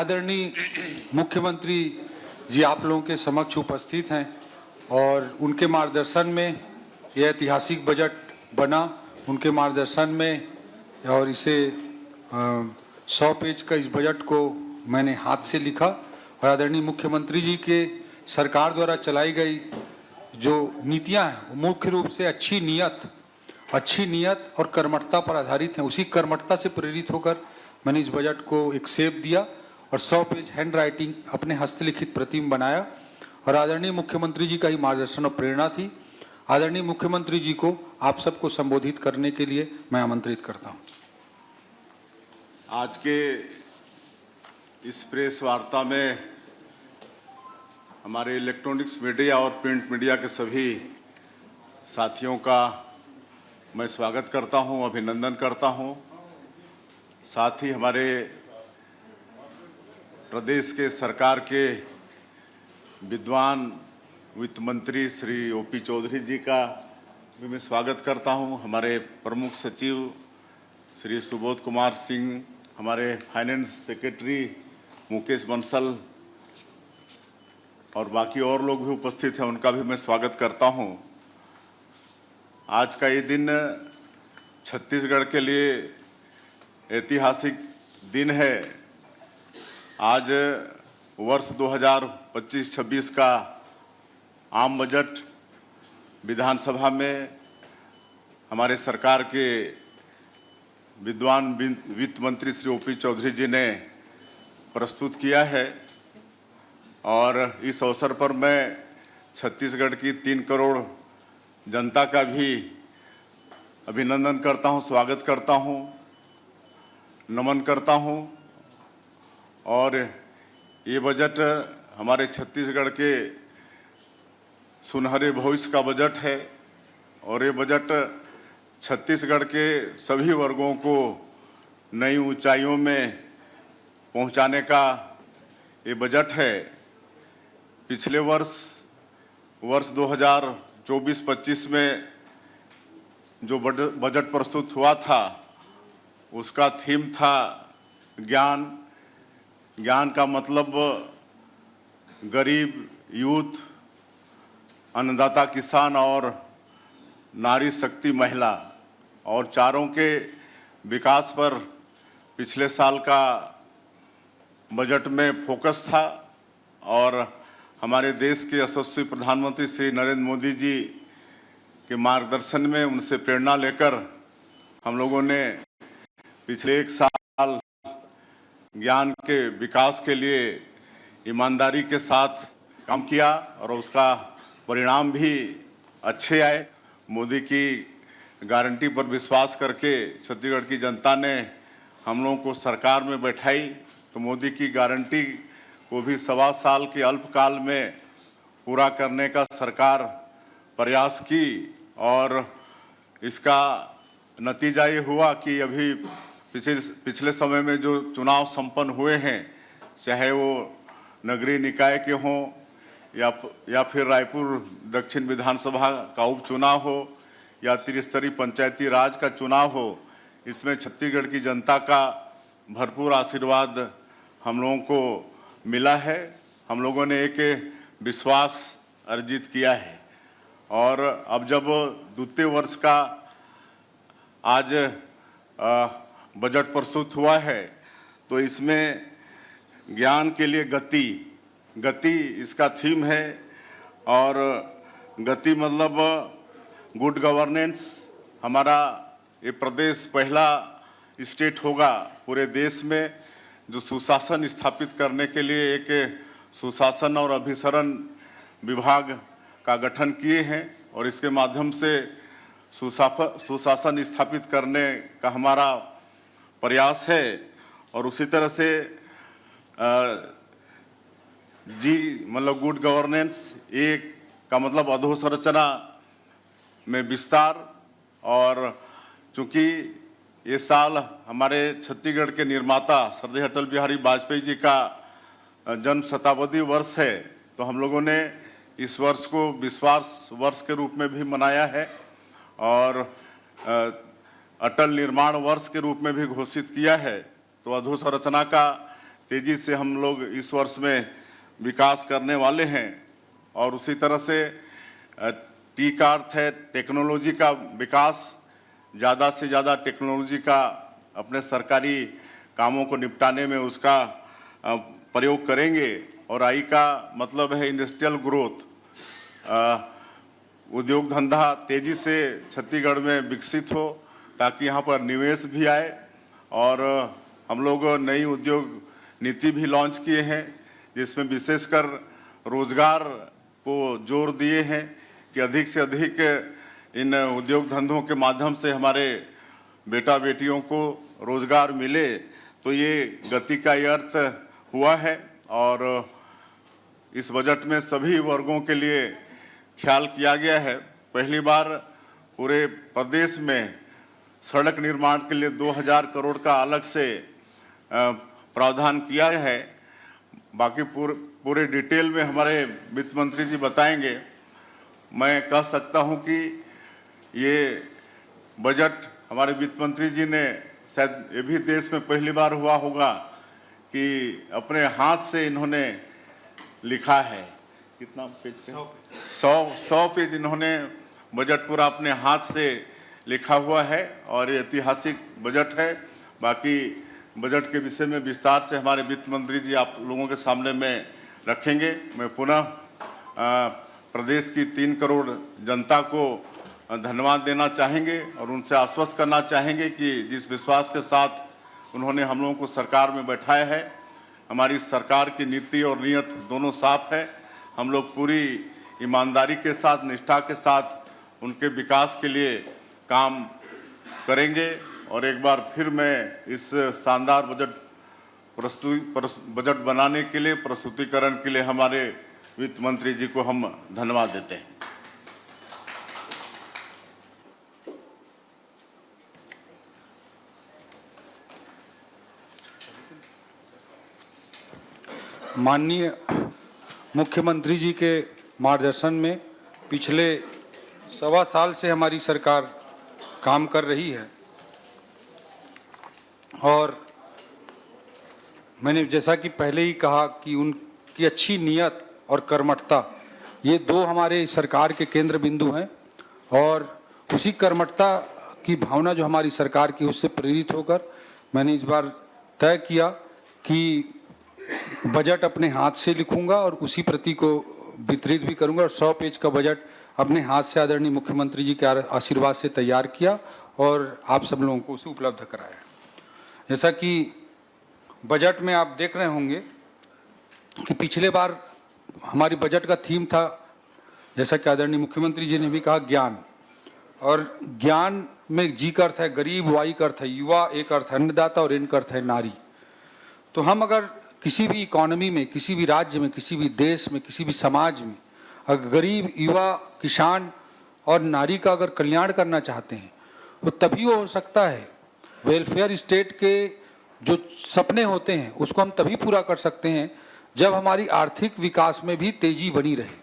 आदरणीय मुख्यमंत्री जी आप लोगों के समक्ष उपस्थित हैं और उनके मार्गदर्शन में यह ऐतिहासिक बजट बना। उनके मार्गदर्शन में और इसे 100 पेज का इस बजट को मैंने हाथ से लिखा और आदरणीय मुख्यमंत्री जी के सरकार द्वारा चलाई गई जो नीतियां हैं मुख्य रूप से अच्छी नीयत और कर्मठता पर आधारित हैं। उसी कर्मठता से प्रेरित होकर मैंने इस बजट को एक शेप दिया और 100 पेज हैंड राइटिंग अपने हस्तलिखित प्रतिम बनाया और आदरणीय मुख्यमंत्री जी का ही मार्गदर्शन और प्रेरणा थी। आदरणीय मुख्यमंत्री जी को आप सबको संबोधित करने के लिए मैं आमंत्रित करता हूं। आज के इस प्रेस वार्ता में हमारे इलेक्ट्रॉनिक्स मीडिया और प्रिंट मीडिया के सभी साथियों का मैं स्वागत करता हूं, अभिनंदन करता हूं। साथ ही हमारे प्रदेश के सरकार के विद्वान वित्त मंत्री श्री ओपी चौधरी जी का भी मैं स्वागत करता हूं। हमारे प्रमुख सचिव श्री सुबोध कुमार सिंह, हमारे फाइनेंस सेक्रेटरी मुकेश बंसल और बाकी और लोग भी उपस्थित हैं, उनका भी मैं स्वागत करता हूं। आज का ये दिन छत्तीसगढ़ के लिए ऐतिहासिक दिन है। आज वर्ष 2025-26 का आम बजट विधानसभा में हमारे सरकार के विद्वान वित्त मंत्री श्री ओपी चौधरी जी ने प्रस्तुत किया है और इस अवसर पर मैं छत्तीसगढ़ की 3 करोड़ जनता का भी अभिनंदन करता हूं, स्वागत करता हूं, नमन करता हूं। और ये बजट हमारे छत्तीसगढ़ के सुनहरे भविष्य का बजट है और ये बजट छत्तीसगढ़ के सभी वर्गों को नई ऊंचाइयों में पहुंचाने का ये बजट है। पिछले वर्ष 2024-25 में जो बजट प्रस्तुत हुआ था उसका थीम था ज्ञान। ज्ञान का मतलब गरीब, यूथ, अन्नदाता किसान और नारी शक्ति महिला और चारों के विकास पर पिछले साल का बजट में फोकस था। और हमारे देश के यशस्वी प्रधानमंत्री श्री नरेंद्र मोदी जी के मार्गदर्शन में उनसे प्रेरणा लेकर हम लोगों ने पिछले 1 साल ज्ञान के विकास के लिए ईमानदारी के साथ काम किया और उसका परिणाम भी अच्छे आए। मोदी की गारंटी पर विश्वास करके छत्तीसगढ़ की जनता ने हम लोगों को सरकार में बैठाई तो मोदी की गारंटी को भी 1.25 साल के अल्पकाल में पूरा करने का सरकार प्रयास की और इसका नतीजा ये हुआ कि अभी पिछले समय में जो चुनाव संपन्न हुए हैं, चाहे वो नगरीय निकाय के हों या फिर रायपुर दक्षिण विधानसभा का उपचुनाव हो या त्रिस्तरीय पंचायती राज का चुनाव हो, इसमें छत्तीसगढ़ की जनता का भरपूर आशीर्वाद हम लोगों को मिला है। हम लोगों ने एक विश्वास अर्जित किया है और अब जब द्वितीय वर्ष का आज बजट प्रस्तुत हुआ है तो इसमें ज्ञान के लिए गति इसका थीम है और गति मतलब गुड गवर्नेंस। हमारा ये प्रदेश पहला स्टेट होगा पूरे देश में जो सुशासन स्थापित करने के लिए एक सुशासन और अभिसरण विभाग का गठन किए हैं और इसके माध्यम से सुशासन स्थापित करने का हमारा प्रयास है। और उसी तरह से मतलब गुड गवर्नेंस एक का मतलब अधोसंरचना में विस्तार। और चूंकि ये साल हमारे छत्तीसगढ़ के निर्माता श्रद्धेय अटल बिहारी वाजपेयी जी का जन्म शताब्दी वर्ष है तो हम लोगों ने इस वर्ष को विश्वास वर्ष के रूप में भी मनाया है और अटल निर्माण वर्ष के रूप में भी घोषित किया है। तो अधोसंरचना का तेजी से हम लोग इस वर्ष में विकास करने वाले हैं। और उसी तरह से टी का अर्थ है टेक्नोलॉजी का विकास, ज़्यादा से ज़्यादा टेक्नोलॉजी का अपने सरकारी कामों को निपटाने में उसका प्रयोग करेंगे। और आई का मतलब है इंडस्ट्रियल ग्रोथ, उद्योग धंधा तेजी से छत्तीसगढ़ में विकसित हो ताकि यहाँ पर निवेश भी आए। और हम लोग नई उद्योग नीति भी लॉन्च किए हैं जिसमें विशेषकर रोजगार को जोर दिए हैं कि अधिक से अधिक इन उद्योग धंधों के माध्यम से हमारे बेटा बेटियों को रोजगार मिले। तो ये गति का ये अर्थ हुआ है। और इस बजट में सभी वर्गों के लिए ख्याल किया गया है। पहली बार पूरे प्रदेश में सड़क निर्माण के लिए 2000 करोड़ का अलग से प्रावधान किया है। बाकी पूरे डिटेल में हमारे वित्त मंत्री जी बताएंगे। मैं कह सकता हूं कि ये बजट हमारे वित्त मंत्री जी ने, शायद ये भी देश में पहली बार हुआ होगा कि अपने हाथ से इन्होंने लिखा है। कितना पेज? 100 पेज इन्होंने बजट पूरा अपने हाथ से लिखा हुआ है और ये ऐतिहासिक बजट है। बाकी बजट के विषय में विस्तार से हमारे वित्त मंत्री जी आप लोगों के सामने में रखेंगे। मैं पुनः प्रदेश की 3 करोड़ जनता को धन्यवाद देना चाहेंगे और उनसे आश्वस्त करना चाहेंगे कि जिस विश्वास के साथ उन्होंने हम लोगों को सरकार में बैठाया है, हमारी सरकार की नीति और नीयत दोनों साफ है। हम लोग पूरी ईमानदारी के साथ, निष्ठा के साथ उनके विकास के लिए काम करेंगे। और एक बार फिर मैं इस शानदार बजट बनाने के लिए, प्रस्तुतिकरण के लिए हमारे वित्त मंत्री जी को हम धन्यवाद देते हैं। माननीय मुख्यमंत्री जी के मार्गदर्शन में पिछले 1.25 साल से हमारी सरकार काम कर रही है। और मैंने जैसा कि पहले ही कहा कि उनकी अच्छी नीयत और कर्मठता, ये 2 हमारे सरकार के केंद्र बिंदु हैं। और उसी कर्मठता की भावना जो हमारी सरकार की, उससे प्रेरित होकर मैंने इस बार तय किया कि बजट अपने हाथ से लिखूंगा और उसी प्रति को वितरित भी करूंगा। और 100 पेज का बजट अपने हाथ से आदरणीय मुख्यमंत्री जी के आशीर्वाद से तैयार किया और आप सब लोगों को उसे उपलब्ध कराया। जैसा कि बजट में आप देख रहे होंगे कि पिछले बार हमारी बजट का थीम था, जैसा कि आदरणीय मुख्यमंत्री जी ने भी कहा, ज्ञान। और ज्ञान में जी का अर्थ है गरीब, वाई का अर्थ है युवा, एक अर्थ है अन्नदाता और एन का अर्थ है नारी। तो हम अगर किसी भी इकोनॉमी में, किसी भी राज्य में, किसी भी देश में, किसी भी समाज में अगर गरीब, युवा, किसान और नारी का अगर कल्याण करना चाहते हैं तो तभी वो हो सकता है। वेलफेयर स्टेट के जो सपने होते हैं उसको हम तभी पूरा कर सकते हैं जब हमारी आर्थिक विकास में भी तेजी बनी रहे।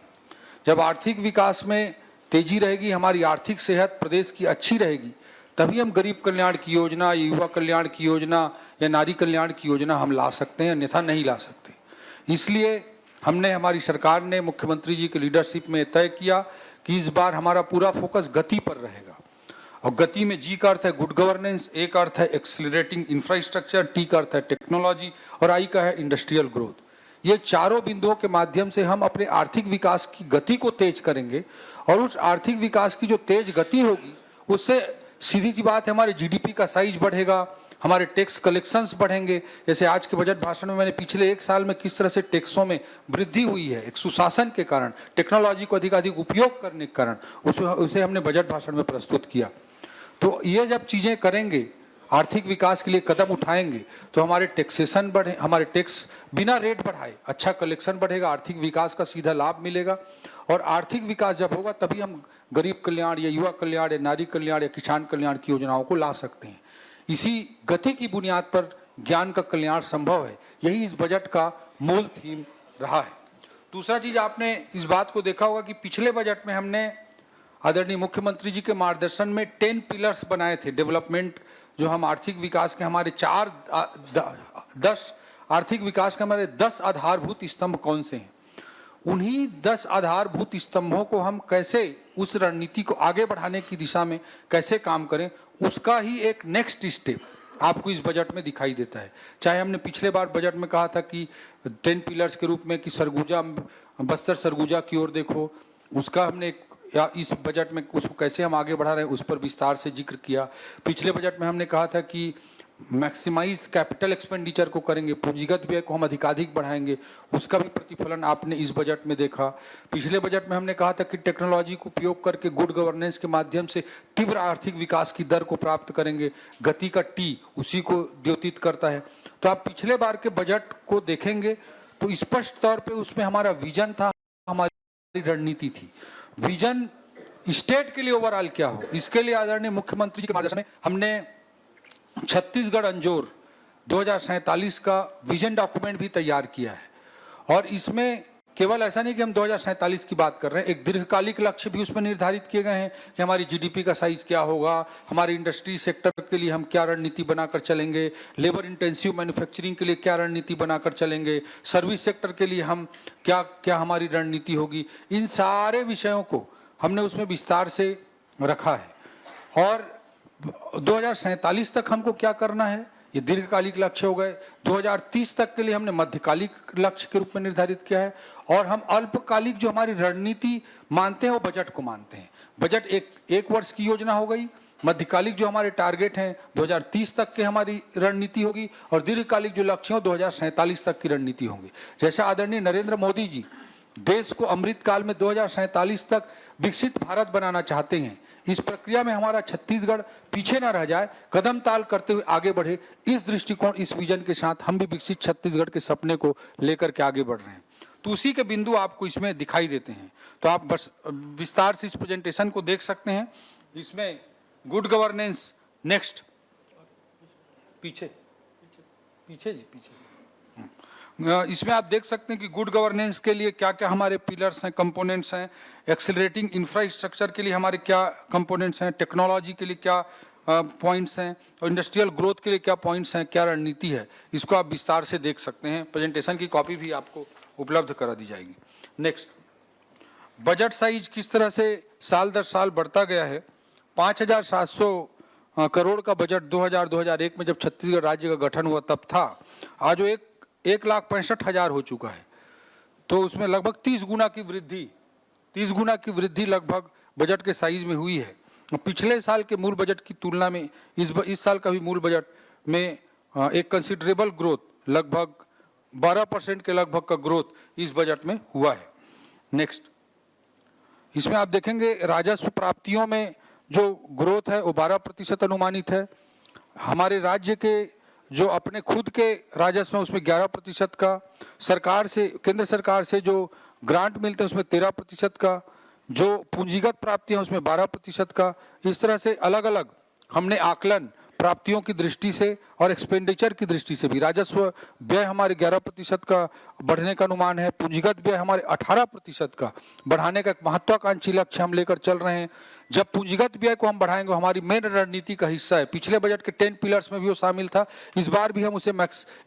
जब आर्थिक विकास में तेजी रहेगी, हमारी आर्थिक सेहत प्रदेश की अच्छी रहेगी, तभी हम गरीब कल्याण की योजना, युवा कल्याण की योजना या नारी कल्याण की योजना हम ला सकते हैं, अन्यथा नहीं ला सकते। इसलिए हमने, हमारी सरकार ने मुख्यमंत्री जी की लीडरशिप में तय किया कि इस बार हमारा पूरा फोकस गति पर रहेगा। और गति में जी का अर्थ है गुड गवर्नेंस, ए का अर्थ है एक्सिलरेटिंग इंफ्रास्ट्रक्चर, टी का अर्थ है टेक्नोलॉजी और आई का है इंडस्ट्रियल ग्रोथ। ये चारों बिंदुओं के माध्यम से हम अपने आर्थिक विकास की गति को तेज करेंगे। और उस आर्थिक विकास की जो तेज गति होगी उससे सीधी सी बात है हमारे जीडीपी का साइज बढ़ेगा, हमारे टैक्स कलेक्शंस बढ़ेंगे। जैसे आज के बजट भाषण में मैंने पिछले 1 साल में किस तरह से टैक्सों में वृद्धि हुई है, एक सुशासन के कारण, टेक्नोलॉजी को अधिकाधिक उपयोग करने के कारण, उसे हमने बजट भाषण में प्रस्तुत किया। तो ये जब चीज़ें करेंगे, आर्थिक विकास के लिए कदम उठाएंगे, तो हमारे टैक्सेशन बढ़े, हमारे टैक्स बिना रेट बढ़ाए अच्छा कलेक्शन बढ़ेगा, आर्थिक विकास का सीधा लाभ मिलेगा। और आर्थिक विकास जब होगा तभी हम गरीब कल्याण या युवा कल्याण या नारी कल्याण या किसान कल्याण की योजनाओं को ला सकते हैं। इसी गति की बुनियाद पर ज्ञान का कल्याण संभव है। यही इस बजट का मूल थीम रहा है। दूसरा चीज, आपने इस बात को देखा होगा कि पिछले बजट में हमने आदरणीय मुख्यमंत्री जी के मार्गदर्शन में 10 पिलर्स बनाए थे डेवलपमेंट, जो हम आर्थिक विकास के हमारे 10 आर्थिक विकास के हमारे 10 आधारभूत स्तंभ कौन से हैं, उन्हीं 10 आधारभूत स्तंभों को हम कैसे उस रणनीति को आगे बढ़ाने की दिशा में कैसे काम करें, उसका ही एक नेक्स्ट स्टेप आपको इस बजट में दिखाई देता है। चाहे हमने पिछले बार बजट में कहा था कि 10 पिलर्स के रूप में कि सरगुजा, बस्तर सरगुजा की ओर देखो, उसका हमने या इस बजट में उसको कैसे हम आगे बढ़ा रहे हैं उस पर विस्तार से जिक्र किया। पिछले बजट में हमने कहा था कि मैक्सिमाइज कैपिटल एक्सपेंडिचर को करेंगे, पूंजीगत व्यय को हम अधिकाधिक बढ़ाएंगे, उसका भी प्रतिफलन आपने इस बजट में देखा। पिछले बजट में हमने कहा था कि टेक्नोलॉजी को उपयोग करके गुड गवर्नेंस के माध्यम से तीव्र आर्थिक विकास की दर को प्राप्त करेंगे। गति का टी उसी को द्योतित करता है। तो आप पिछले बार के बजट को देखेंगे तो स्पष्ट तौर पर उसमें हमारा विजन था, हमारी रणनीति थी। विजन स्टेट के लिए ओवरऑल क्या हो, इसके लिए आदरणीय मुख्यमंत्री जी के मार्गदर्शन में हमने छत्तीसगढ़ अंजोर 2047 का विजन डॉक्यूमेंट भी तैयार किया है। और इसमें केवल ऐसा नहीं कि हम 2047 की बात कर रहे हैं, एक दीर्घकालिक लक्ष्य भी उसमें निर्धारित किए गए हैं कि हमारी जीडीपी का साइज क्या होगा, हमारी इंडस्ट्री सेक्टर के लिए हम क्या रणनीति बनाकर चलेंगे, लेबर इंटेंसिव मैन्युफैक्चरिंग के लिए क्या रणनीति बनाकर चलेंगे, सर्विस सेक्टर के लिए हम क्या हमारी रणनीति होगी। इन सारे विषयों को हमने उसमें विस्तार से रखा है। और 2047 तक हमको क्या करना है, ये दीर्घकालिक लक्ष्य हो गए। 2030 तक के लिए हमने मध्यकालिक लक्ष्य के रूप में निर्धारित किया है। और हम अल्पकालिक जो हमारी रणनीति मानते हैं वो बजट को मानते हैं। बजट एक वर्ष की योजना हो गई, मध्यकालिक जो हमारे टारगेट हैं 2030 तक के हमारी रणनीति होगी, और दीर्घकालिक जो लक्ष्य हो 2047 तक की रणनीति होंगी। जैसा आदरणीय नरेंद्र मोदी जी देश को अमृत काल में 2047 तक विकसित भारत बनाना चाहते हैं, इस प्रक्रिया में हमारा छत्तीसगढ़ पीछे ना रह जाए, कदम ताल करते हुए आगे बढ़े, इस दृष्टिकोण, इस विजन के साथ हम भी विकसित छत्तीसगढ़ के सपने को लेकर के आगे बढ़ रहे हैं। तो उसी के बिंदु आपको इसमें दिखाई देते हैं। तो आप बस विस्तार से इस प्रेजेंटेशन को देख सकते हैं। इसमें गुड गवर्नेंस, नेक्स्ट पीछे जी पीछे, इसमें आप देख सकते हैं कि गुड गवर्नेंस के लिए क्या क्या हमारे पिलर्स हैं, कंपोनेंट्स हैं, एक्सेलरेटिंग इंफ्रास्ट्रक्चर के लिए हमारे क्या कंपोनेंट्स हैं, टेक्नोलॉजी के लिए क्या पॉइंट्स हैं, और इंडस्ट्रियल ग्रोथ के लिए क्या पॉइंट्स हैं, क्या रणनीति है, इसको आप विस्तार से देख सकते हैं। प्रेजेंटेशन की कॉपी भी आपको उपलब्ध करा दी जाएगी। नेक्स्ट, बजट साइज किस तरह से साल दर साल बढ़ता गया है। 5700 करोड़ का बजट 2001 में जब छत्तीसगढ़ राज्य का गठन हुआ तब था। आज वो 1,65,000 हो चुका है। तो उसमें लगभग 30 गुना की वृद्धि लगभग बजट के साइज में हुई है। पिछले साल के मूल बजट की तुलना में इस साल का भी मूल बजट में एक कंसिडरेबल ग्रोथ, लगभग 12% के लगभग का ग्रोथ इस बजट में हुआ है। नेक्स्ट, इसमें आप देखेंगे राजस्व प्राप्तियों में जो ग्रोथ है वो 12% अनुमानित है। हमारे राज्य के जो अपने खुद के राजस्व है उसमें 11% का, सरकार से, केंद्र सरकार से जो ग्रांट मिलते हैं उसमें 13% का, जो पूंजीगत प्राप्तियां उसमें 12% का। इस तरह से अलग अलग हमने आकलन प्राप्तियों की दृष्टि से और एक्सपेंडिचर की दृष्टि से भी, राजस्व व्यय हमारे 11% का बढ़ने का अनुमान है, पूंजीगत व्यय हमारे 18% का बढ़ाने का एक महत्वाकांक्षी लक्ष्य हम लेकर चल रहे हैं। जब पूंजीगत व्यय को हम बढ़ाएंगे, हमारी मेन रणनीति का हिस्सा है। पिछले बजट के 10 पिलर्स में भी वो शामिल था, इस बार भी हम उसे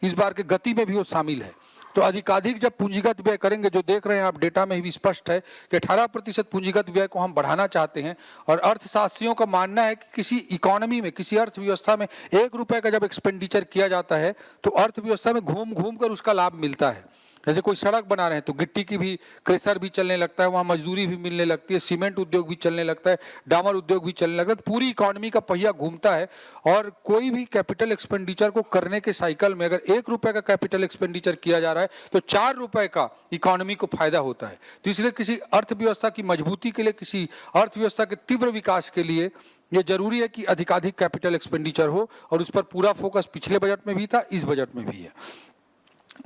इस बार के गति में भी वो शामिल है। तो अधिकाधिक जब पूंजीगत व्यय करेंगे, जो देख रहे हैं आप डेटा में भी स्पष्ट है कि 18% पूंजीगत व्यय को हम बढ़ाना चाहते हैं। और अर्थशास्त्रियों का मानना है कि किसी इकोनॉमी में, किसी अर्थव्यवस्था में 1 रुपए का जब एक्सपेंडिचर किया जाता है तो अर्थव्यवस्था में घूम घूम कर उसका लाभ मिलता है। जैसे कोई सड़क बना रहे हैं तो गिट्टी की भी, क्रेशर भी चलने लगता है, वहाँ मजदूरी भी मिलने लगती है, सीमेंट उद्योग भी चलने लगता है, डामर उद्योग भी चलने लगता है, तो पूरी इकोनॉमी का पहिया घूमता है। और कोई भी कैपिटल एक्सपेंडिचर को करने के साइकिल में अगर 1 रुपए का कैपिटल एक्सपेंडिचर किया जा रहा है तो 4 रुपए का इकोनॉमी को फायदा होता है। तो इसलिए किसी अर्थव्यवस्था की मजबूती के लिए, किसी अर्थव्यवस्था के तीव्र विकास के लिए ये जरूरी है कि अधिकाधिक कैपिटल एक्सपेंडिचर हो, और उस पर पूरा फोकस पिछले बजट में भी था, इस बजट में भी है।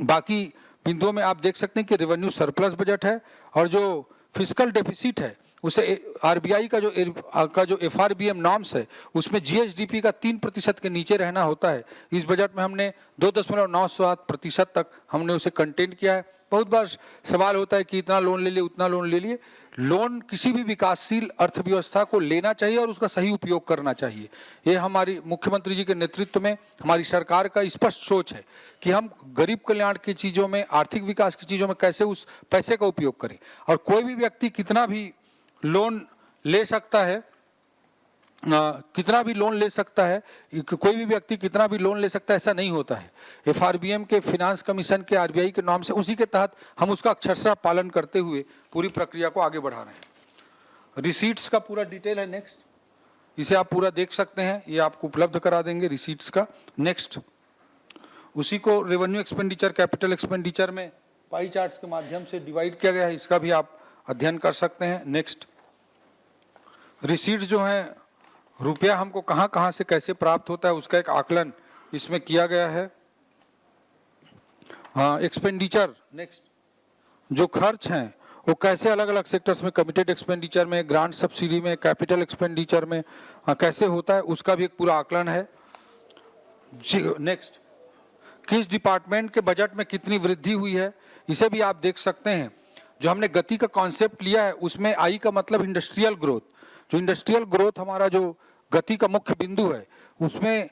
बाकी बिंदुओं में आप देख सकते हैं कि रेवेन्यू सरप्लस बजट है, और जो फिस्कल डेफिसिट है उसे आरबीआई का जो एफआरबीएम नॉर्म्स है उसमें जीएसडीपी का 3% के नीचे रहना होता है। इस बजट में हमने 2.97% तक हमने उसे कंटेन किया है। बहुत बार सवाल होता है कि इतना लोन ले लिए, उतना लोन ले लिए, लोन किसी भी विकासशील अर्थव्यवस्था को लेना चाहिए और उसका सही उपयोग करना चाहिए। ये हमारी मुख्यमंत्री जी के नेतृत्व में हमारी सरकार का स्पष्ट सोच है कि हम गरीब कल्याण की चीज़ों में, आर्थिक विकास की चीज़ों में कैसे उस पैसे का उपयोग करें। और कोई भी व्यक्ति कितना भी लोन ले सकता है, कोई भी व्यक्ति कितना भी लोन ले सकता है, ऐसा नहीं होता है। FRBM के, फिनांस कमीशन के, RBI के नॉर्म से, उसी के तहत हम उसका अक्षरशः पालन करते हुए पूरी प्रक्रिया को आगे बढ़ा रहे हैं। रिसीट्स का पूरा डिटेल है, नेक्स्ट, इसे आप पूरा देख सकते हैं, ये आपको उपलब्ध करा देंगे रिसीट्स का। नेक्स्ट, उसी को रेवेन्यू एक्सपेंडिचर, कैपिटल एक्सपेंडिचर में पाई चार्ट्स के माध्यम से डिवाइड किया गया है, इसका भी आप अध्ययन कर सकते हैं। नेक्स्ट, रिसीट्स जो है, रुपया हमको कहाँ कहाँ से कैसे प्राप्त होता है उसका एक आकलन इसमें किया गया है। एक्सपेंडिचर, नेक्स्ट, जो खर्च हैं वो कैसे अलग अलग सेक्टर्स में, कमिटेड एक्सपेंडिचर में, ग्रांट सब्सिडी में, कैपिटल एक्सपेंडिचर में कैसे होता है, उसका भी एक पूरा आकलन है। नेक्स्ट, किस डिपार्टमेंट के बजट में कितनी वृद्धि हुई है, इसे भी आप देख सकते हैं। जो हमने गति का कॉन्सेप्ट लिया है उसमें आई का मतलब इंडस्ट्रियल ग्रोथ, जो इंडस्ट्रियल ग्रोथ हमारा जो गति का मुख्य बिंदु है, उसमें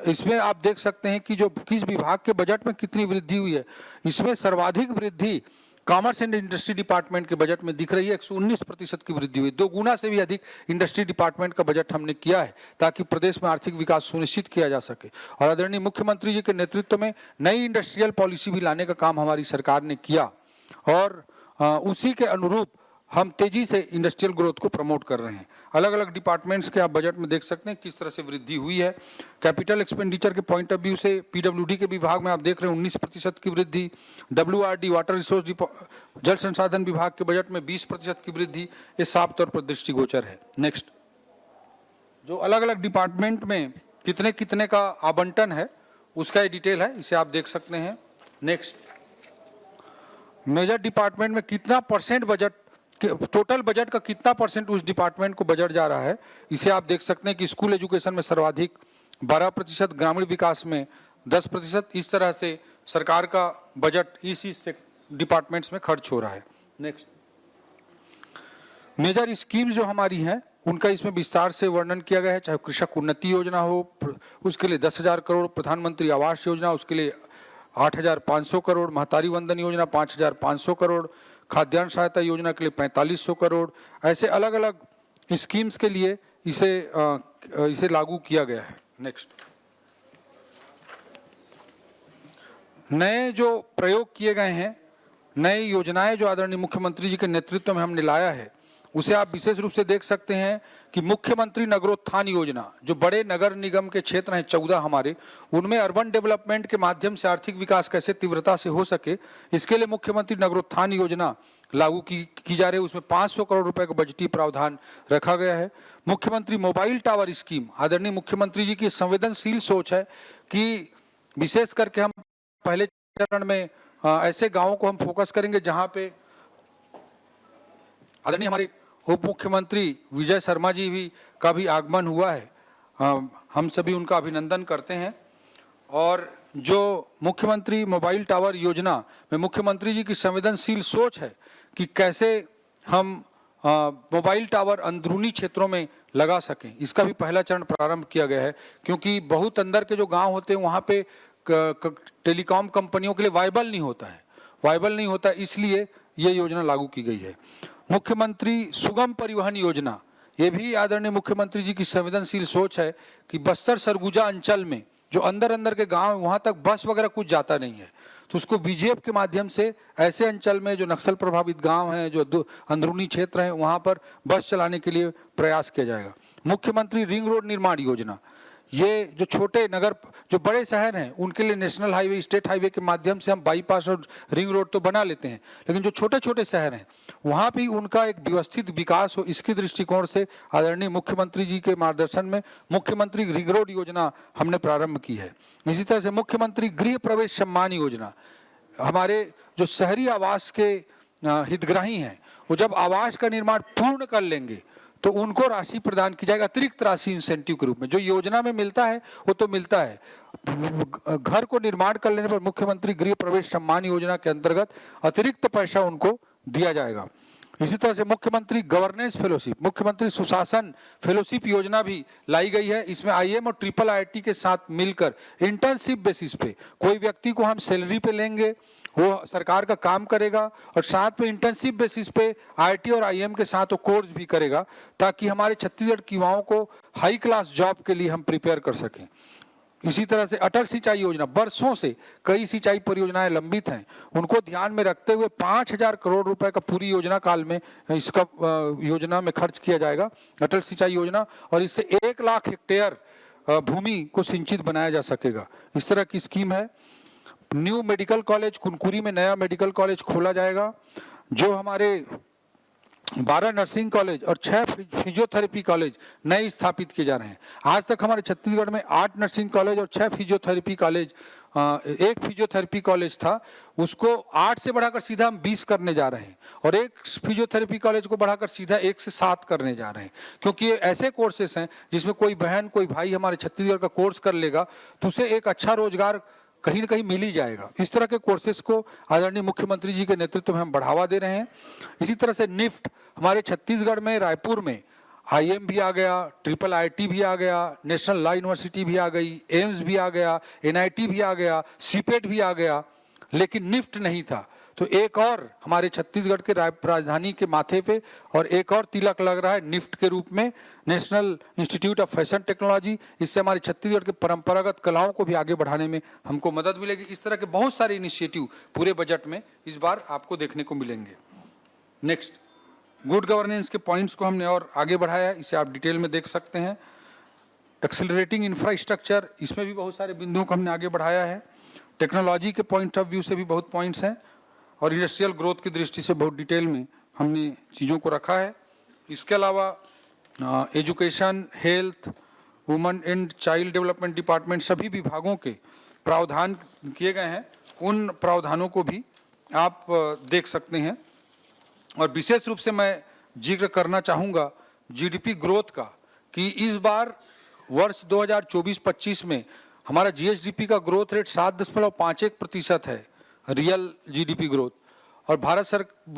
इसमें आप देख सकते हैं कि जो किस विभाग के बजट में कितनी वृद्धि हुई है। इसमें सर्वाधिक वृद्धि कॉमर्स एंड इंडस्ट्री डिपार्टमेंट के बजट में दिख रही है, 119% की वृद्धि हुई। 2 गुना से भी अधिक इंडस्ट्री डिपार्टमेंट का बजट हमने किया है ताकि प्रदेश में आर्थिक विकास सुनिश्चित किया जा सके। और आदरणीय मुख्यमंत्री जी के नेतृत्व में नई इंडस्ट्रियल पॉलिसी भी लाने का काम हमारी सरकार ने किया और उसी के अनुरूप हम तेजी से इंडस्ट्रियल ग्रोथ को प्रमोट कर रहे हैं। अलग अलग डिपार्टमेंट्स के आप बजट में देख सकते हैं किस तरह से वृद्धि हुई है। कैपिटल एक्सपेंडिचर के पॉइंट ऑफ व्यू से PWD के विभाग में आप देख रहे हैं 19% की वृद्धि, WRD वाटर रिसोर्स जल संसाधन विभाग के बजट में 20% की वृद्धि, ये साफ तौर पर दृष्टिगोचर है। नेक्स्ट, जो अलग अलग डिपार्टमेंट में कितने कितने का आवंटन है उसका ये डिटेल है, इसे आप देख सकते हैं। नेक्स्ट, मेजर डिपार्टमेंट में कितना परसेंट बजट, टोटल बजट का कितना परसेंट उस डिपार्टमेंट को बजट जा रहा है, इसे आप देख सकते हैं कि स्कूल एजुकेशन में सर्वाधिक 12%, ग्रामीण विकास में 10%, इस तरह से सरकार का बजट इस डिपार्टमेंट्स में खर्च हो रहा है। नेक्स्ट, मेजर स्कीम्स जो हमारी हैं उनका इसमें विस्तार से वर्णन किया गया है, चाहे कृषक उन्नति योजना हो, उसके लिए 10,000 करोड़, प्रधानमंत्री आवास योजना उसके लिए 8,500 करोड़, महतारी वंदन योजना 5,500 करोड़, खाद्यान्न सहायता योजना के लिए 4,500 करोड़, ऐसे अलग अलग स्कीम्स के लिए इसे लागू किया गया है। नेक्स्ट, नए जो प्रयोग किए गए हैं, नई योजनाएं जो आदरणीय मुख्यमंत्री जी के नेतृत्व में हमने लाया है, उसे आप विशेष रूप से देख सकते हैं कि मुख्यमंत्री नगरोत्थान योजना, जो बड़े नगर निगम के क्षेत्र हैं 14 हमारे, उनमें अर्बन डेवलपमेंट के माध्यम से आर्थिक विकास कैसे तीव्रता से हो सके, इसके लिए मुख्यमंत्री नगरोत्थान योजना लागू की जा रही है। उसमें 500 करोड़ रुपए का बजटीय प्रावधान रखा गया है। मुख्यमंत्री मोबाइल टावर स्कीम, आदरणीय मुख्यमंत्री जी की संवेदनशील सोच है कि विशेष करके हम पहले चरण में ऐसे गाँवों को हम फोकस करेंगे जहाँ पे आदरणीय हमारे उप मुख्यमंत्री विजय शर्मा जी का भी आगमन हुआ है, हम सभी उनका अभिनंदन करते हैं। और जो मुख्यमंत्री मोबाइल टावर योजना में मुख्यमंत्री जी की संवेदनशील सोच है कि कैसे हम मोबाइल टावर अंदरूनी क्षेत्रों में लगा सकें, इसका भी पहला चरण प्रारंभ किया गया है, क्योंकि बहुत अंदर के जो गांव होते हैं वहाँ पे टेलीकॉम कंपनियों के लिए वायबल नहीं होता, इसलिए ये योजना लागू की गई है। मुख्यमंत्री सुगम परिवहन योजना, ये भी आदरणीय मुख्यमंत्री जी की संवेदनशील सोच है कि बस्तर सरगुजा अंचल में जो अंदर के गांव है वहाँ तक बस वगैरह कुछ जाता नहीं है, तो उसको BGF के माध्यम से ऐसे अंचल में जो नक्सल प्रभावित गांव हैं, जो अंदरूनी क्षेत्र हैं, वहाँ पर बस चलाने के लिए प्रयास किया जाएगा। मुख्यमंत्री रिंग रोड निर्माण योजना, ये जो छोटे नगर, जो बड़े शहर हैं उनके लिए नेशनल हाईवे, स्टेट हाईवे के माध्यम से हम बाईपास और रिंग रोड तो बना लेते हैं, लेकिन जो छोटे छोटे शहर हैं वहाँ भी उनका एक व्यवस्थित विकास हो, इसके दृष्टिकोण से आदरणीय मुख्यमंत्री जी के मार्गदर्शन में मुख्यमंत्री रिंग रोड योजना हमने प्रारंभ की है। इसी तरह से मुख्यमंत्री गृह प्रवेश सम्मान योजना, हमारे जो शहरी आवास के हितग्राही हैं वो जब आवास का निर्माण पूर्ण कर लेंगे तो उनको राशि प्रदान की जाएगी, अतिरिक्त राशि इंसेंटिव के रूप में। जो योजना में मिलता है वो तो मिलता है, घर को निर्माण कर लेने पर मुख्यमंत्री गृह प्रवेश सम्मान योजना के अंतर्गत अतिरिक्त पैसा उनको दिया जाएगा। इसी तरह से मुख्यमंत्री गवर्नेंस फेलोशिप, मुख्यमंत्री सुशासन फेलोशिप योजना भी लाई गई है। इसमें आईएम और ट्रिपल आईआईटी के साथ मिलकर इंटर्नशिप बेसिस पे कोई व्यक्ति को हम सैलरी पे लेंगे, वो सरकार का काम करेगा और साथ में इंटर्नशिप बेसिस पे आईआईटी और आईएम के साथ वो कोर्स भी करेगा, ताकि हमारे छत्तीसगढ़ के युवाओं को हाई क्लास जॉब के लिए हम प्रिपेयर कर सकें। इसी तरह से अटल सिंचाई योजना, बरसों से कई सिंचाई परियोजनाएं लंबित हैं, उनको ध्यान में रखते हुए 5,000 करोड़ रुपए का पूरी योजना काल में इसका योजना में खर्च किया जाएगा, अटल सिंचाई योजना, और इससे 1 लाख हेक्टेयर भूमि को सिंचित बनाया जा सकेगा। इस तरह की स्कीम है। न्यू मेडिकल कॉलेज, कुनकुरी में नया मेडिकल कॉलेज खोला जाएगा। जो हमारे 12 नर्सिंग कॉलेज और 6 फिजियोथेरेपी कॉलेज नए स्थापित किए जा रहे हैं। आज तक हमारे छत्तीसगढ़ में 8 नर्सिंग कॉलेज और 6 फिजियोथेरेपी कॉलेज, 1 फिजियोथेरेपी कॉलेज था, उसको 8 से बढ़ाकर सीधा हम 20 करने जा रहे हैं, और 1 फिजियोथेरेपी कॉलेज को बढ़ाकर सीधा 1 से 7 करने जा रहे हैं, क्योंकि ये ऐसे कोर्सेस हैं जिसमें कोई बहन कोई भाई हमारे छत्तीसगढ़ का कोर्स कर लेगा तो उसे एक अच्छा रोजगार कहीं न कहीं मिल ही जाएगा। इस तरह के कोर्सेज को आदरणीय मुख्यमंत्री जी के नेतृत्व में हम बढ़ावा दे रहे हैं। इसी तरह से निफ्ट, हमारे छत्तीसगढ़ में रायपुर में आईएम भी आ गया, ट्रिपल आईआईटी भी आ गया, नेशनल लॉ यूनिवर्सिटी भी आ गई, एम्स भी आ गया, एनआईटी भी आ गया, सीपेट भी आ गया, लेकिन निफ्ट नहीं था। तो एक और हमारे छत्तीसगढ़ के राजधानी के माथे पे और एक और तिलक लग रहा है निफ्ट के रूप में, national institute of fashion technology. इससे हमारे छत्तीसगढ़ के परंपरागत कलाओं को भी आगे बढ़ाने में हमको मदद मिलेगी। इस तरह के बहुत सारे इनिशिएटिव पूरे बजट में इस बार आपको देखने को मिलेंगे। नेक्स्ट, गुड गवर्नेंस के पॉइंट्स को हमने और आगे बढ़ाया है, इसे आप डिटेल में देख सकते हैं। एक्सेलरेटिंग इंफ्रास्ट्रक्चर, इसमें भी बहुत सारे बिंदुओं को हमने आगे बढ़ाया है। टेक्नोलॉजी के पॉइंट ऑफ व्यू से भी बहुत पॉइंट्स हैं, और इंडस्ट्रियल ग्रोथ की दृष्टि से बहुत डिटेल में हमने चीज़ों को रखा है। इसके अलावा education, health, women and child development department, सभी विभागों के प्रावधान किए गए हैं, उन प्रावधानों को भी आप देख सकते हैं। और विशेष रूप से मैं जिक्र करना चाहूँगा जीडीपी ग्रोथ का, कि इस बार वर्ष 2024-25 में हमारा जीएसडीपी का ग्रोथ रेट 7.51% है, रियल जीडीपी ग्रोथ, और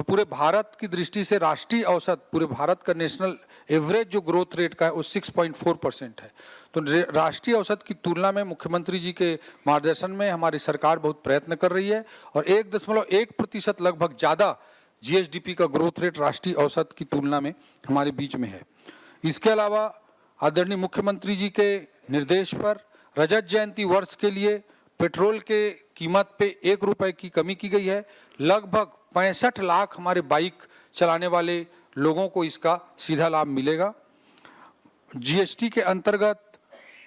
पूरे भारत की दृष्टि से राष्ट्रीय औसत, पूरे भारत का नेशनल एवरेज जो ग्रोथ रेट का है वो 6.4% है। तो राष्ट्रीय औसत की तुलना में मुख्यमंत्री जी के मार्गदर्शन में हमारी सरकार बहुत प्रयत्न कर रही है, और 1.1% लगभग ज़्यादा जीएसडीपी का ग्रोथ रेट राष्ट्रीय औसत की तुलना में हमारे बीच में है। इसके अलावा आदरणीय मुख्यमंत्री जी के निर्देश पर रजत जयंती वर्ष के लिए पेट्रोल के कीमत पे 1 रुपए की कमी की गई है। लगभग 65 लाख हमारे बाइक चलाने वाले लोगों को इसका सीधा लाभ मिलेगा। जीएसटी के अंतर्गत,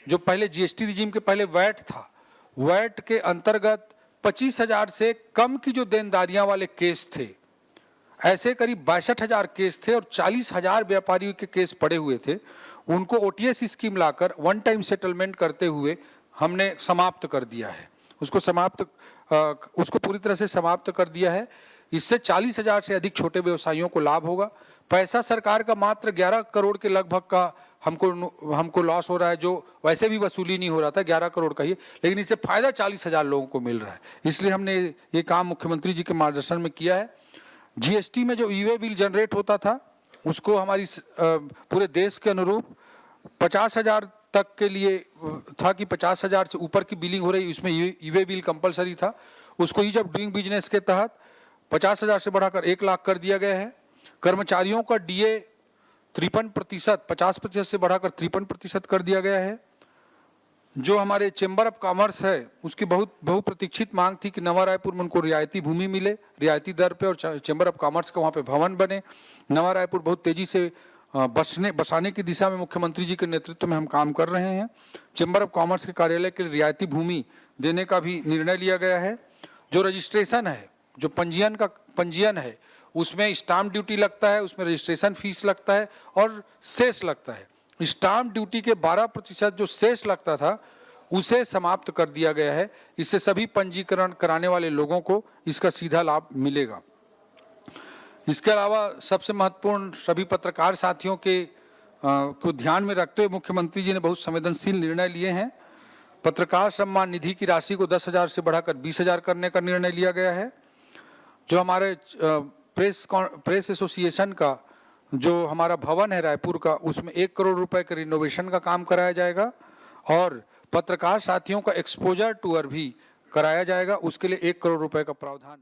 जो पहले जीएसटी रिजीम के पहले वैट था, वैट के अंतर्गत 25,000 से कम की जो देनदारियां वाले केस थे, ऐसे करीब 62,000 केस थे, और 40,000 व्यापारियों के केस पड़े हुए थे, उनको ओटीएस स्कीम लाकर वन टाइम सेटलमेंट करते हुए हमने समाप्त कर दिया है। उसको पूरी तरह से समाप्त कर दिया है। इससे 40,000 से अधिक छोटे व्यवसायियों को लाभ होगा। पैसा सरकार का मात्र 11 करोड़ के लगभग का हमको लॉस हो रहा है, जो वैसे भी वसूली नहीं हो रहा था, 11 करोड़ का ही, लेकिन इससे फायदा 40,000 लोगों को मिल रहा है। इसलिए हमने ये काम मुख्यमंत्री जी के मार्गदर्शन में किया है। जीएसटी में जो ई-वे बिल जनरेट होता था, उसको हमारी पूरे देश के अनुरूप 50,000 तक के लिए था कि 50,000 से ऊपर की बिलिंग हो रही, उसमें ई-वे बिल कंपलसरी था। उसको ईज ऑफ डूइंग बिजनेस के तहत 50,000 से बढ़ाकर 1 लाख कर दिया गया है। कर्मचारियों का डीए 53%, 50% से बढ़ाकर 53% कर दिया गया है। जो हमारे चेंबर ऑफ कॉमर्स है, उसकी बहुप्रतीक्षित मांग थी कि नवा रायपुर में उनको रियायती भूमि मिले, रियायती दर पे, और चेंबर ऑफ कॉमर्स का वहाँ पे भवन बने। नवा रायपुर बहुत तेजी से बसाने की दिशा में मुख्यमंत्री जी के नेतृत्व में हम काम कर रहे हैं। चेंबर ऑफ कॉमर्स के कार्यालय के रियायती भूमि देने का भी निर्णय लिया गया है। जो रजिस्ट्रेशन है, जो पंजीयन है, उसमें स्टाम्प ड्यूटी लगता है, उसमें रजिस्ट्रेशन फीस लगता है और सेस लगता है। स्टाम्प ड्यूटी के 12% जो सेस लगता था, उसे समाप्त कर दिया गया है। इससे सभी पंजीकरण कराने वाले लोगों को इसका सीधा लाभ मिलेगा। इसके अलावा सबसे महत्वपूर्ण, सभी पत्रकार साथियों के को ध्यान में रखते हुए मुख्यमंत्री जी ने बहुत संवेदनशील निर्णय लिए हैं। पत्रकार सम्मान निधि की राशि को 10,000 से बढ़ाकर 20,000 करने का निर्णय लिया गया है। जो हमारे प्रेस एसोसिएशन का जो हमारा भवन है रायपुर का, उसमें 1 करोड़ रुपए का रिनोवेशन का काम कराया जाएगा और पत्रकार साथियों का एक्सपोजर टूर भी कराया जाएगा, उसके लिए 1 करोड़ रुपए का प्रावधान।